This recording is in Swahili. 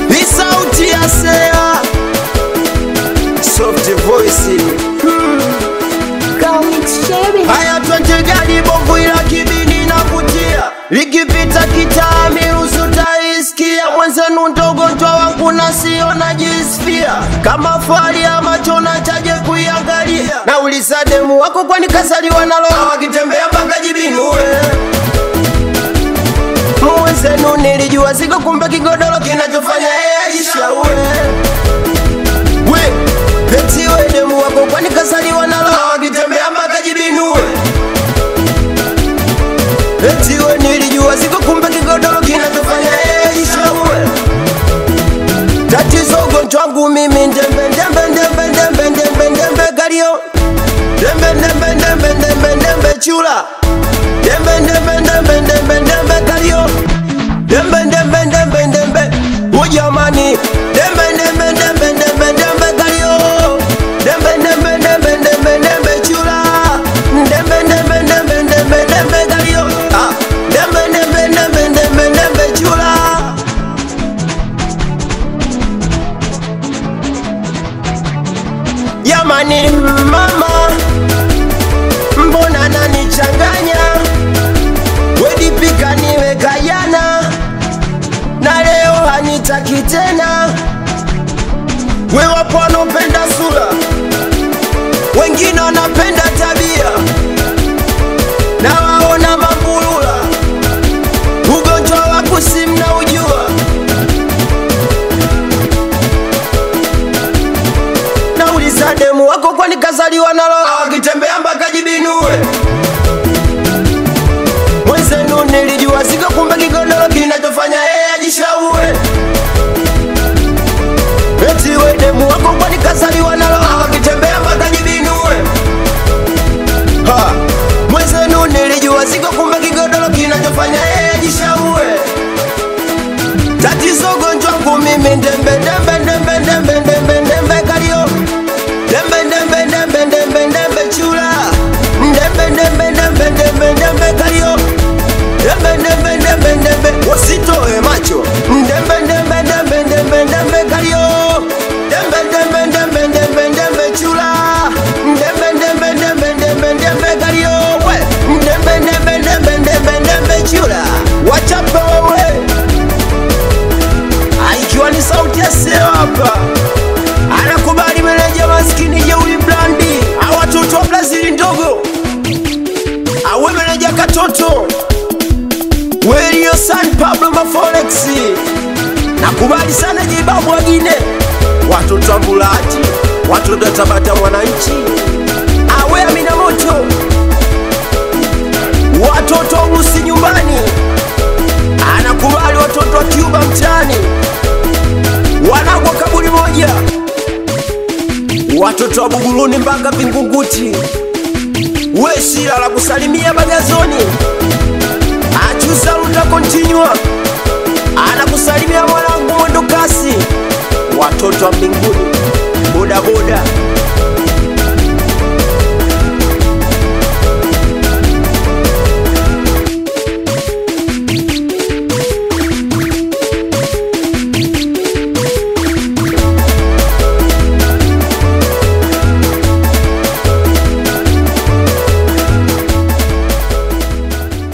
Hii sauti ya Sea Soft voice haya twende gari bongo ila kibini na kutia likipita kitami usutaisikia mwenzenu ndogo ntwa wangu na sio na jisfia kama fali ya macho na chaje kuiangalia na ulisa demu wako kwani kasaliwa nalo wakitembea mpaka jibinue mwenzenu nilijua ziko kumbe kigodoro kinachofanya ajishaue we eti we demu wako kwani kasaliwa nalo wakitembea mpaka jibinue eti we nilijua ziko kumbe kigodoro kinachofanya ajishaue tatizo gonjwa wangu mimi ndembe gario ndembe chula ndembe gario ndembe ujamani ndembe gario ndembe chula ndembe gario ndembe chula Yamani mama mbona nanichanganya wedipika niwe kayana na leo hanitaki tena we wapo wanopenda sura wengine wanapenda tabia na waona mambulula ugonjwa wa kusimu na ujua na uliza demu wako kwani kazaliwa nalo wakitembea mpaka jibinue mwenzenu nilijua ziko kumbe kigodoro kinachofanya ajishaue eti we demu wako kwani kazaliwa nalo wakitembea mpaka jibinue mwenzenu nilijua ziko kumbe kigodoro kinachofanya ajishaue tatizo gonjwa wangu mimi ndembe gario ndembe chula ndembe gario ndembe usitoe macho ndembe gario ndembe chula ndembe gario we ndembe chula wachape wewe aikiwa ni sauti ya Sea hapa anakubali meneja maskini jeuli blandi awatoto wa Brazili ndogo awe meneja katoto Welio San Pablo Maforex nakubali sana jibabu wagine watoto wa Mbulati watoto Tabata Mwananchi awe Amina Moto watoto Urusi nyumbani anakubali watoto wa Cuba mtani wanagwa kaburi moja watoto wa Buguruni mpaka Vingunguti we Shila la kusalimia Bagazoni achusa ruta continua anakusalimia mwanangu mwendo kasi watoto wa mbinguni boda